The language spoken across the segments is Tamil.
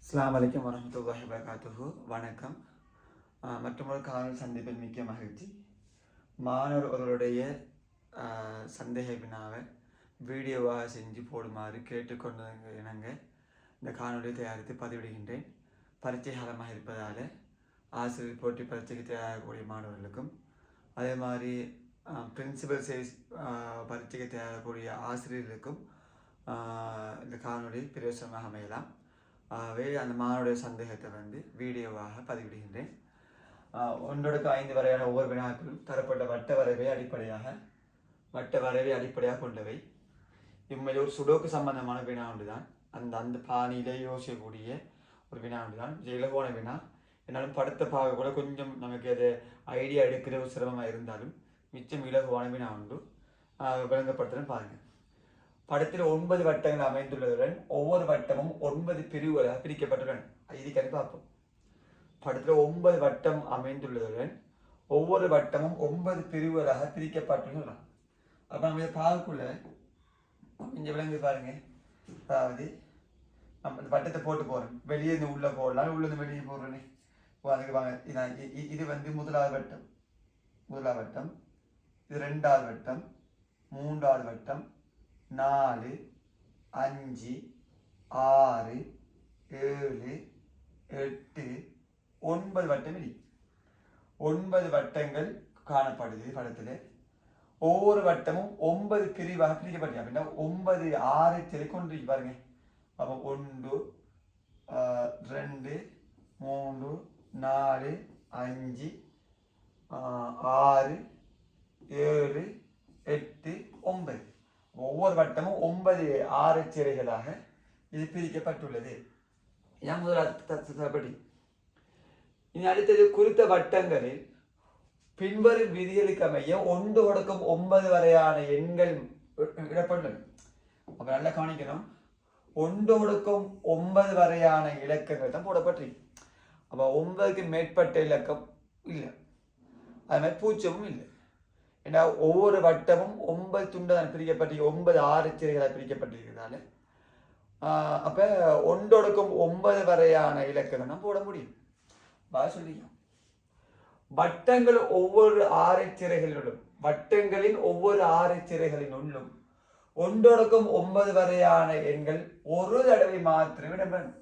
அஸ்ஸலாமு அலைக்கும் வரஹ்மத்துல்லாஹி வபரகாத்துஹு. வணக்கம். மற்றொரு காணொலி சந்திப்பில் மிக்க மகிழ்ச்சி. மாணவர்களுடைய சந்தேக வினாவை வீடியோவாக செஞ்சு போடுமாறு கேட்டுக்கொண்டு இணங்க இந்த காணொலியை தயாரித்து பதிவிடுகின்றேன். பரீட்சை காலமாக இருப்பதால் ஆசிரியர் போட்டி பரீட்சைக்கு தயாராகக்கூடிய மாணவர்களுக்கும் அதே மாதிரி பிரின்சிபல் சைஸ் பரீட்சைக்கு தயாராகக்கூடிய ஆசிரியர்களுக்கும் இந்த காணொலி பிரயோசனமாக அமையலாம். அந்த மாணவருடைய சந்தேகத்தை வீடியோவாக பதிவிடுகின்றேன். 1-5 வரையான ஒவ்வொரு வினாக்களும் தரப்பட்ட வட்ட வரைவை அடிப்படையாக கொண்டவை. இம்மையில் ஒரு சுடோக்கு சம்பந்தமான வினா ஒன்றுதான். அந்த பாணியிலே யோசிக்கக்கூடிய ஒரு வினா ஒன்றுதான். இலகுவான வினா. என்னாலும் படத்தை பார்க்க கூட கொஞ்சம் நமக்கு அது ஐடியா எடுக்கிற ஒரு சிரமமாக இருந்தாலும் மிச்சம் இலகுவான வினா உண்டு. விளங்கப்படுத்துகிறேன் பாருங்கள். படத்தில் 9 வட்டங்கள் அமைந்துள்ளதுடன் ஒவ்வொரு வட்டமும் 9 பிரிவுகளாக பிரிக்கப்பட்டுள்ளன. இதுக்கு பார்ப்போம். படத்தில் 9 வட்டம் அமைந்துள்ளதுடன் ஒவ்வொரு வட்டமும் 9 பிரிவுகளாக பிரிக்கப்பட்டுள்ளன. அப்போ நம்ம இதை பார்க்கக்குள்ள இங்கே விளங்கு பாருங்க. அதாவது நம்ம இந்த வட்டத்தை போட்டு போகிறோம். வெளியே இருந்து உள்ளே போடலாம், உள்ளேருந்து வெளியே போடுறேனே. அதுக்கு வாங்க. இது முதலாவது வட்டம், இது 2வது வட்டம், 3வது வட்டம், 4, 5, 6, 7, 8, 9 வட்டம் இல்லை. 9 வட்டங்கள் காணப்படுது படத்தில். ஒவ்வொரு வட்டமும் 9 பிரிவாக பிரிக்கப்பட்டு அப்படின்னா 9 ஆரச்சலை கொண்டு பாருங்க. அப்போ 1, 2, 3, 4, 5, 6, 7, 8, 9. ஒவ்வொரு வட்டமும் 9 ஆரச்சிறைகளாக இது பிரிக்கப்பட்டுள்ளது. இதான் முதலாவது. இனி அடுத்தது குறித்த வட்டங்களில் பின்வரும் விதிகளுக்கு அமைய 1-9 வரையான எண்கள் இடப்பட்டுள்ளன. அப்ப நல்லா கவனிக்கணும். 1-9 வரையான இலக்கங்கள் தான் போடப்பட்டிருக்கு. அப்ப 9க்கு மேற்பட்ட இலக்கம் இல்லை, அது மாதிரி பூஜ்ஜியமும் இல்லை. ஏன்னா ஒவ்வொரு வட்டமும் 9 துண்டாக பிரிக்கப்பட்டு 9 ஆரச்சிறைகளாக பிரிக்கப்பட்டிருக்கிறதால அப்போ 1-9 வரையான இலக்கங்கள் தான் போட முடியும். சொல்லிங்க. வட்டங்களின் ஒவ்வொரு ஆரச்சிறைகளினுள்ளும் 1-9 வரையான எண்கள் ஒரு தடவை மாத்திரம் இடம்பெறும்.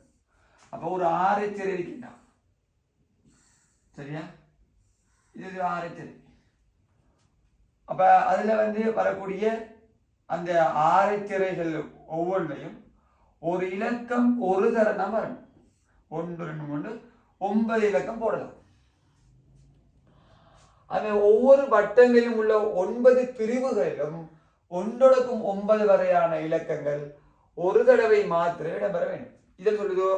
அப்போ ஒரு ஆரச்சிறை இருக்கின்றா, சரியா? இது ஆரச்சிறை. அப்ப அதுல வரக்கூடிய அந்த ஆரச்சிறைகள் ஒவ்வொன்றையும் ஒரு இலக்கம் ஒரு தரம் தான் வரணும். 1, 2, 3, 9 இலக்கம் போடலாம். அது ஒவ்வொரு வட்டங்களிலும் உள்ள 9 பிரிவுகளிலும் 1-9 வரையான இலக்கங்கள் ஒரு தடவை மாத்திரம் இடம்பெற வேண்டும். இதை சொல்லுதோ,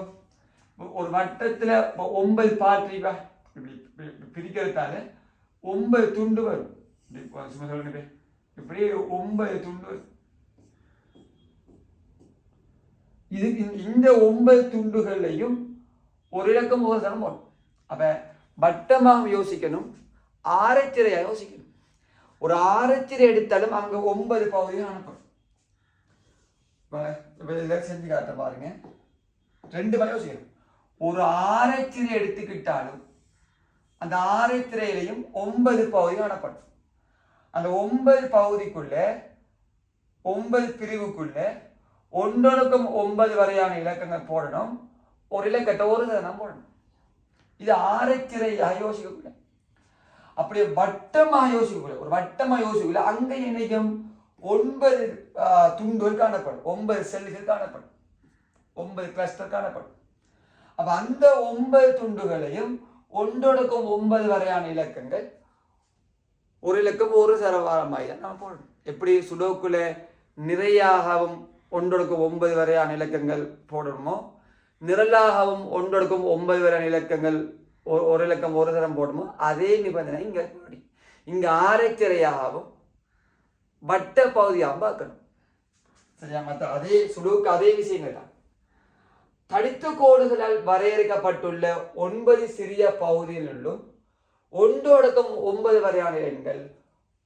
ஒரு வட்டத்துல 9 பாற்றி பிரிக்கிறதால 9 துண்டு வரும். இப்படி 9 துண்டு. இது இந்த 9 துண்டுகளையும் ஒரு இலக்கம் ஒரு தரம் போடும். அப்ப வட்டமாக யோசிக்கணும், ஆரச்சிறையாக யோசிக்கணும். ஒரு ஆரச்சிறை எடுத்தாலும் அங்க 9 பகுதிகள் அனுப்பணும். செஞ்சு காட்ட பாருங்க. 2 வகை யோசிக்கணும். ஒரு ஆரச்சிறை எடுத்துக்கிட்டாலும் அந்த ஆரச்சிறையிலையும் 9 பகுதிகள் அனுப்பணும். அந்த 9 பகுதிக்குள்ள 9 பிரிவுக்குள்ள 1-9 வரையான இலக்கங்கள் போடணும். ஒரு இலக்கத்தை ஒரு தரம் போடணும். இது ஆரச்சிறையாக யோசிக்கக்கூடாது. அப்படியே வட்டமாக யோசிக்கக்கூடாது. ஒரு வட்டமாக யோசிக்கல அங்க இணைக்கும் 9 துண்டுகள் காணப்படும், 9 செல்கள் காணப்படும், 9 கிளஸ்டர் காணப்படும். அப்ப அந்த 9 துண்டுகளையும் 1-9 வரையான இலக்கங்கள் ஒரு இலக்கம் ஒரு சரவாரமாக தான் நம்ம போடணும். எப்படி சுடோக்குல நிறையாகவும் 1-9 வரையான இலக்கங்கள் போடணுமோ, நிரலாகவும் 1-9 வரையான இலக்கங்கள் ஒரு இலக்கம் ஒரு தரம் போடணுமோ, அதே நிபந்தனை இங்க படி. இங்க ஆரச்சிறையாகவும் வட்ட பகுதியாகவும் பார்க்கணும், சரியா? மற்ற அதே சுடோக்கு அதே விஷயங்கள் தான். தடித்த கோடுகளால் வரையறுக்கப்பட்டுள்ள 9 சிறிய பகுதிகளிலும் 1-9 வரையான எண்கள்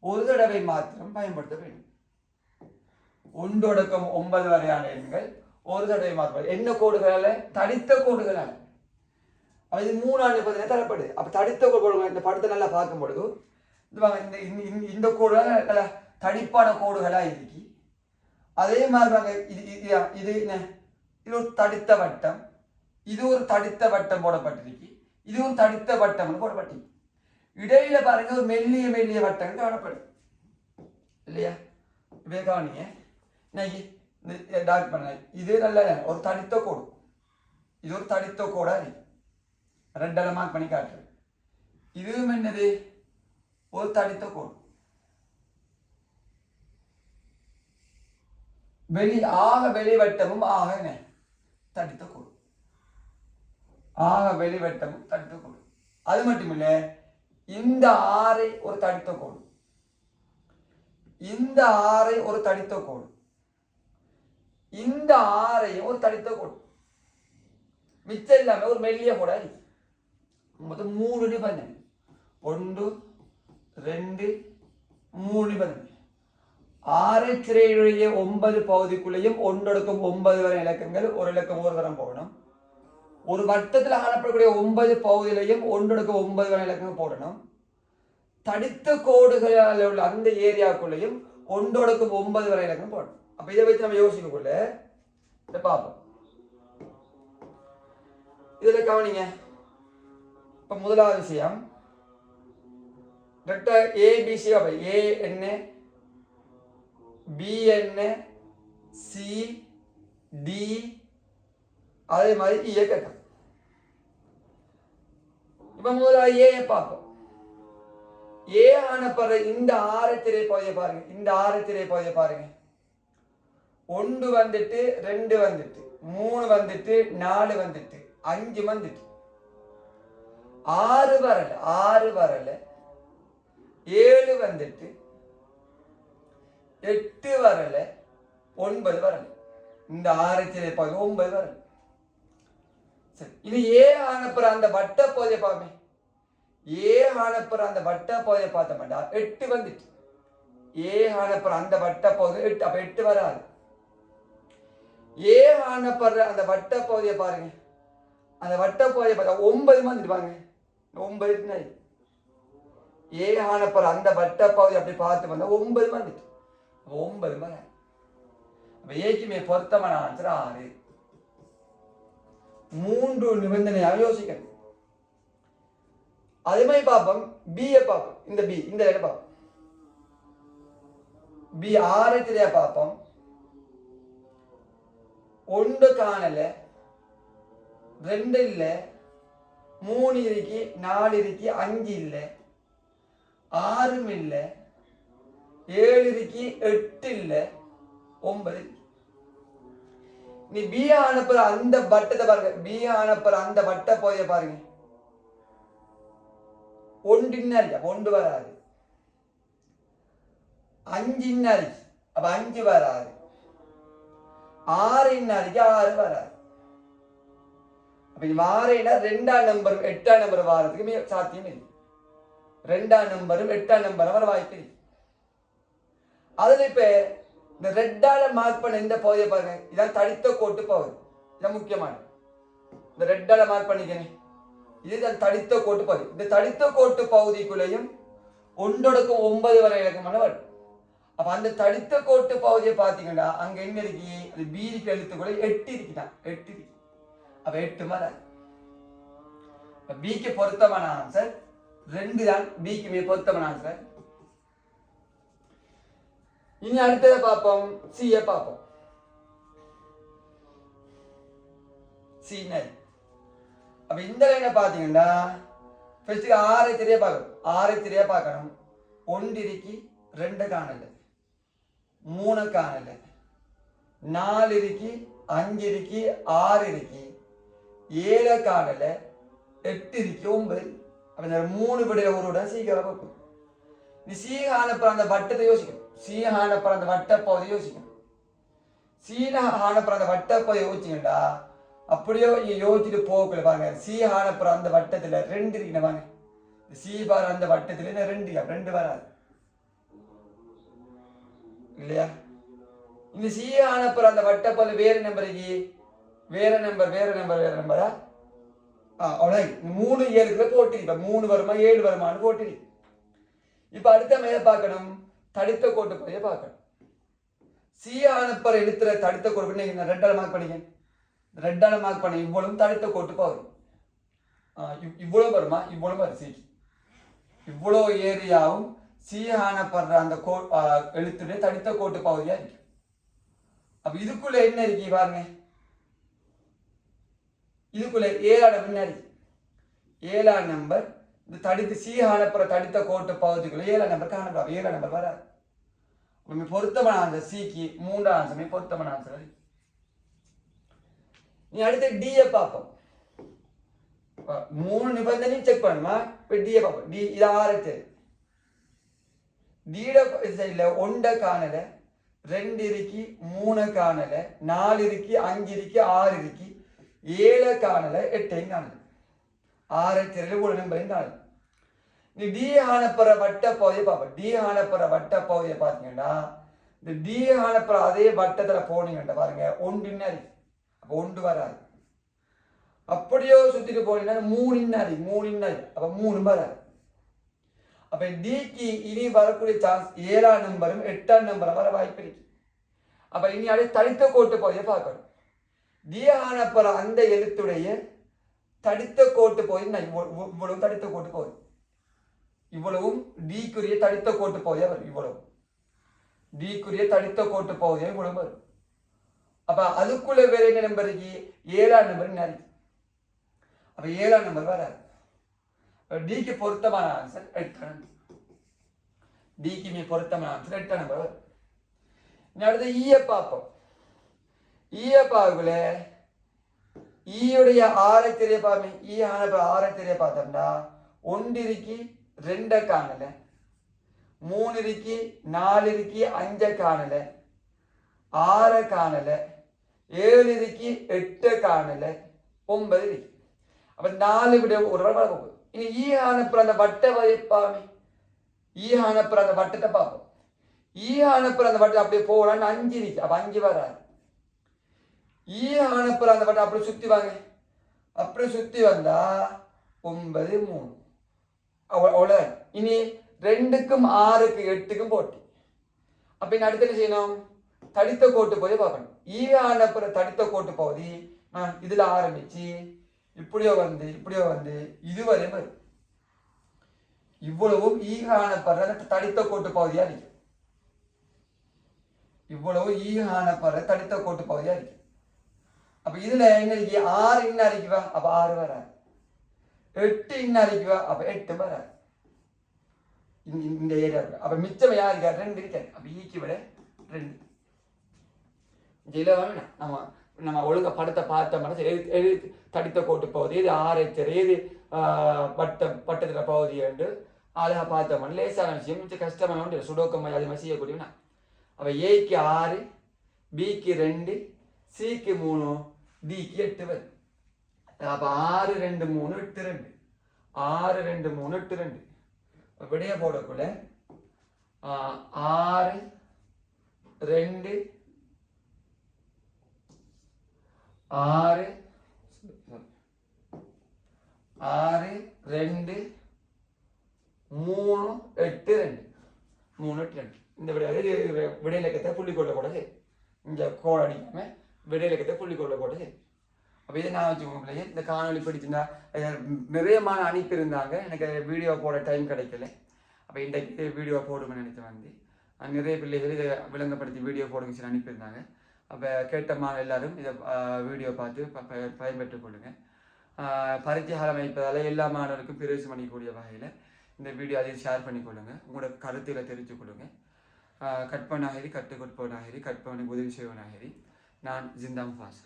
ஒரு தடவை மாத்திரம் பயன்படுத்த வேண்டும். 1-9 வரையான எண்கள் ஒரு தடவை மாற்றப்படும். என்ன கோடுகளால்? தடித்த கோடுகளால். இது 3 ஆண்டு பார்த்தீங்கன்னா தரப்படுது. அப்போ தடித்த கோடு இந்த படத்தை நல்லா பார்க்கும் பொழுது இந்த கோடுகள் நல்லா தடிப்பான கோடுகளாக இருக்கு. அதே மாதிரி இது இது ஒரு தடித்த வட்டம், இது ஒரு தடித்த வட்டம் போடப்பட்டிருக்கு, இது ஒரு தடித்த வட்டம் போடப்பட்டிருக்கு. இடையில பாருங்க ஒரு மெல்லிய மெல்லிய வட்டம் காணப்படுது இல்லையா? இப்ப கவனிங்க, டார்க் பண்ண இது நல்ல ஒரு தடித்த கோடு, இது ஒரு தடித்த கோடா இருக்கு. ரெட்டலை மார்க் பண்ணி காட்டுறது. இதுவும் என்னது? ஒரு தடித்த கோடு. வெளிவட்டமும் தடித்த கோடு. வெளிவட்டமும் தடித்த கோடு. அது மட்டுமில்ல, இந்த ஆறை ஒரு தடித்த கோடு, இந்த ஆறை ஒரு தடித்த கோடு, இந்த ஆறையும் ஒரு தடித்த கோடு. மிச்சம் இல்லாம ஒரு மெல்லிய கோடா இருக்கு. மொத்தம் 3 நிபந்தனை. 1 2 3 நிபந்தனை. ஆரைத்திரையுடைய 9 பகுதிக்குள்ளேயும் 1/9 வரை இலக்கங்கள் ஒரு இலக்கம் ஒரு தரம் போடணும். ஒரு வட்டத்தில் காணப்படக்கூடிய 9 பகுதியிலையும் 1/9 வரை இலக்கங்கள் போடணும். தடித்த கோடுகளால் உள்ள அந்த ஏரியாக்குள்ளேயும் 1/9 வரை இலக்கம் போடணும். அப்ப இதை வச்சு நம்ம யோசிக்கக்குள்ள இதை பார்ப்போம். இதுல கவனிங்க. இப்ப முதலாவது விஷயம், வெக்டர் ஏபிசி. ஏ என்ன, பி என்ன, சி டி, அதே மாதிரி இயக்கம். இப்ப முதலாவது ஏ பார்ப்போம். ஏ ஆனப்படுற இந்த ஆரத்திரை பகுதியை பாருங்க, இந்த ஆரத்திரை பகுதியை பாருங்க. 1 வந்துட்டு, 2 வந்துட்டு, 3 வந்துட்டு, 4 வந்துட்டு, 5 வந்துட்டு, 6 வரல, 7 வந்துட்டு, 8 வரல, 9 வரல. இந்த ஆரத்திரை பகுதி 9 வரல. சரி, இது ஏ ஆனப்புற அந்த வட்ட பகுதியை பார்ப்போமே. ஏ ஆனப்புற அந்த வட்ட பகுதியை பார்த்த மாட்டா 8 வந்துட்டு. ஏ ஆனப்புற அந்த வட்ட பகுதி 8, அப்ப 8 வராது. ஏ ஆனப்படுற அந்த வட்ட பகுதியை பாருங்க, அந்த வட்ட பகுதியை பார்த்தா 9 வந்துட்டு பாருங்க. 9 ஏ ஆனப்படுற அந்த வட்ட பகுதி அப்படி பார்த்து வந்தா 9 வந்துட்டு. 9 வர. அப்ப ஏக்குமே பொருத்தமான ஆன்சர் 6. 3 நிபந்தனையாக யோசிக்கணும். அதே மாதிரி பார்ப்போம், பியை பார்ப்போம். இந்த பி, இந்த இடம் பார்ப்போம். பி ஆரத்திரையா பார்ப்போம். 1 காணல, 2 இல்ல, 3 இருக்கு, 4 இருக்கு, 5 இல்ல, 6 இல்ல, 7 இருக்கு, 8 இல்ல, 9 இருக்கு. நீ பி அனுப்புற அந்த வட்டத்தை பாருங்க, பி அனுப்புற அந்த வட்ட போய பாருங்க. 1 இருக்கு, 1 வராது. 5 இருக்கு, அப்ப 5 வராது. 6 இருக்கு, 6 வராது. அப்ப இது 6 2ஆம் நம்பர் 8ஆம் நம்பர் வாரத்துக்கு சாத்தியம் இல்லை. 2ஆம் நம்பரும் 8ஆம் நம்பர் வர வாய்ப்பு இருக்கு. அதுல இப்ப இந்த ரெட்டால மார்க் பண்ண இந்த பகுதியை பாருங்க, இதான் தடித்த கோட்டு பகுதி. இதான் முக்கியமான, இந்த ரெட்டால மார்க் பண்ணிக்கணும். இதுதான் தடித்த கோட்டு பகுதி. இந்த தடித்த கோட்டு பகுதிக்குள்ளேயும் 1/9 வரை இலக்கமான வரும். அப்ப அந்த தடித்த கோட்டு பகுதியை பார்த்தீங்கன்னா அங்க என்ன இருக்கு, அது பீரிக்கு எழுத்துக்குள்ள 8 இருக்குதான், 8 இருக்கு. அப்ப 8 வராது. பிக்கு பொருத்தமான ஆன்சர் 2 தான். பிக்கு பொருத்தமான ஆன்சர். இனி அடுத்ததை பார்ப்போம், சியை பார்ப்போம். சி நை. அப்ப இந்த லைனை பார்த்தீங்கன்னா ஃபர்ஸ்ட் 6 திரையா பார்க்கணும். 6 திரையா பார்க்கணும். 1 இருக்கு, 2 காணல, 3 காணல, 4 இருக்கு, 5 இருக்கு, 6 இருக்கு, 7 காணல, 8 இருக்கு, 9. அப்ப இந்த 3 விடையில ஒரு விட சீக்கிரம் பார்ப்போம். நீ சீகானப்புற அந்த வட்டத்தை யோசிக்கணும். சீகானப்புற அந்த வட்ட பகுதி யோசிக்கணும். சீகானப்புற அந்த வட்ட பகுதி யோசிச்சுங்கடா, அப்படியே யோசிச்சுட்டு போகல பாருங்க. சீகானப்புற அந்த வட்டத்துல 2 இருக்குன்னு பாருங்க. சி பாரு அந்த வட்டத்துல 2 வராது இல்லையா? இந்த சி ஆனப்புற அந்த வட்டப்பகுதி வேற நம்பரா அவ்வளோ 3 7 போட்டி. இப்ப 3 வருமா 7 வருமானு போட்டி. இப்ப அடுத்த மேல பார்க்கணும் தடித்த கோட்டு பகுதியை பார்க்கணும். சி ஆனப்புற எழுத்துற தடித்த கோட்டு ரெட்டால மார்க் பண்ணிக்க. ரெட்டால மார்க் பண்ண இவ்வளவு தடித்த கோட்டு பகுதி. இவ்வளவு வருமா இவ்வளவு வரும் சிக்கு. இவ்வளோ ஏரியாவும் சி ஆனப்படுற அந்த எழுத்துடைய தடித்த கோட்டு பகுதியா இருக்கு. அப்ப இதுக்குள்ள என்ன இருக்கு பாருங்க. இதுக்குள்ள 7 பின்னாடி 7 நம்பர் இந்த தடித்து சி ஆனப்புற தடித்த கோட்டு பகுதிக்குள்ள 7 நம்பர் காணப்படாது. 7 நம்பர் வராது. பொருத்தமான ஆன்சர் சிக்கு 3 ஆன்சர் பொருத்தமான ஆன்சர். நீ அடுத்து டியை பார்ப்போம். 3 நிபந்தனையும் செக் பண்ணுமா. இப்ப டியை பார்ப்போம். டி இது 6 டீட சைட்ல 1 காணல, 2 இருக்கு, 3 காணல, 4 இருக்கு, 5 இருக்கு, 6 இருக்கு, 7 காணல, 8 காணல. 6 தெரியல ஒரு நம்பரையும் காணல. நீ டி ஆனப்புற வட்ட பகுதியை பார்ப்போம். டி ஆனப்புற வட்ட பகுதியை பார்த்தீங்கன்னா இந்த டி ஆனப்புற அதே வட்டத்துல போனீங்கன்னா பாருங்க 1 இன்னாரி. அப்ப 1 வராது. அப்படியோ சுத்திட்டு போனீங்கன்னா 3 இன்னாரி. அப்ப 3 வராது. அப்ப டிக்கு இனி வரக்கூடிய சான்ஸ் 7 நம்பரும் 8 நம்பரும் வர வாய்ப்பு இருக்கு. அப்ப இனி அடுத்து தடித்த கோட்டு பகுதியை பார்க்கணும். டி ஆனப்புற அந்த எழுத்துடைய தடித்த கோட்டு பகுதி இவ்வளவு தடித்த கோட்டு பகுதி. இவ்வளவும் டிக்குரிய தடித்த கோட்டு பகுதியா வரும். இவ்வளவு டிக்குரிய தடித்த கோட்டு பகுதியா இவ்வளவு வரும். அப்ப அதுக்குள்ள வேற என்ன நம்பர் இருக்கு? 7 நம்பர் இருக்கு. அப்ப 7 நம்பர் வராது. டிக்கு பொருத்தமான ஆன்சர் 8 நம்பர். டிக்கு பொருத்தமான ஆன்சர் 8 நம்பர் வரும். அடுத்து ஈய பார்ப்போம். ஈய பார்க்கல ஈயுடைய ஆரத்திரைய பாருங்க. ஈ ஆனப்ப ஆரத்திரைய பார்த்தோம்னா 1 இருக்கு, 2 காணல, 3 இருக்கு, 4 இருக்கு, 5 காணல, 6 காணல, 7 இருக்கு, 8 காணல, 9 இருக்கு. அப்ப 4 விட ஒரு வர. இனி ஈ ஆனப்புற அந்த வட்ட பாருங்க. ஈ ஆனப்புற அந்த வட்டத்தை பார்ப்போம். ஈ ஆனப்புற அந்த வட்டம் அப்படியே போகலான்னு 5 இருக்கு. அப்ப 5 வராது. ஈ ஆனப்புற அந்த வட்டம் அப்படி சுத்தி வாங்க. அப்படி சுத்தி வந்தா 9 3 அவ்வளவு. இனி 2க்கும் 6க்கும் 8க்கும் போட்டி. அப்ப இனி அடுத்து என்ன செய்யணும்? தடித்த கோட்டு பகுதியை பார்க்கணும். ஈ ஆனப்புற தடித்த கோட்டு பகுதி இதுல ஆரம்பிச்சு இப்படியோ வந்து இதுவரை வரும். இவ்வளவும் ஈ ஆனப்படுற தடித்த கோட்டு பகுதியா இருக்கு. இவ்வளவு ஈ ஆனப்படுற தடித்த கோட்டு பகுதியா இருக்கு. அப்ப இதுல என்ன இருக்கு? 6 இன்னும் அறிக்குவா. அப்ப 6 வராது. 8 இன்னும் அறிக்குவா. அப்ப 8 வராது. இந்த ஏரியா. அப்ப மிச்சம் யார் இருக்கா? 2 இருக்காரு. அப்ப ஈக்கு விட 2. இதுல நம்ம ஒழுங்கா படத்தை பார்த்தோம்னா தடித்த கோட்டு பகுதி இது 6 இது பட்டத்துல பகுதி என்று அழகா பார்த்தோம்னா லேசான விஷயம். மிச்சம் கஷ்டமான ஒன்று சுடோக்கமாக அது மாதிரி செய்யக்கூடியவனா. அப்ப ஏக்கு 6, பிக்கு 2, சிக்கு 3, டிக்கு 8 வரும். அப்ப 6 2 3 8 2. 6 2 3 8 2. விடைய போடக்குள்ள 6 2 6 6 2 3 8 2 3 8 2. இந்த விடையிலக்கத்தை புள்ளிக்கொள்ள கூட சரி. இங்க கோடு அடிக்காம விடையிலக்கத்தை புள்ளிக்கொள்ள கூட சரி. அப்போ இதை நான் வச்சுக்கோங்க. இந்த காணொலி பிடிச்சிருந்தா நிறையமான அனுப்பியிருந்தாங்க. எனக்கு வீடியோ போட டைம் கிடைக்கல. அப்போ இன்றைக்கு வீடியோ போடுங்கன்னு நினைச்சு நிறைய பிள்ளைகள் இதை விளங்கப்படுத்தி வீடியோ போடுங்க சொல்லி அனுப்பியிருந்தாங்க. அப்போ கேட்டமான எல்லாரும் இதை வீடியோ பார்த்து பயன்பெற்றுக் கொள்ளுங்கள். பரீட்சை காலம் வைப்பதால் எல்லா மாணவருக்கும் பிரவேசம் பண்ணிக்கூடிய வகையில் இந்த வீடியோ அதையும் ஷேர் பண்ணிக்கொள்ளுங்கள். உங்களோட கருத்துக்களை தெரிவித்துக் கொள்ளுங்கள். கற்பனாகிரி கற்றுக்கொடுப்பவனாகிரி கற்பவனுக்கு உதவி செய்வனாகிரி. நான் ஜிந்தா முஃபாஸ்.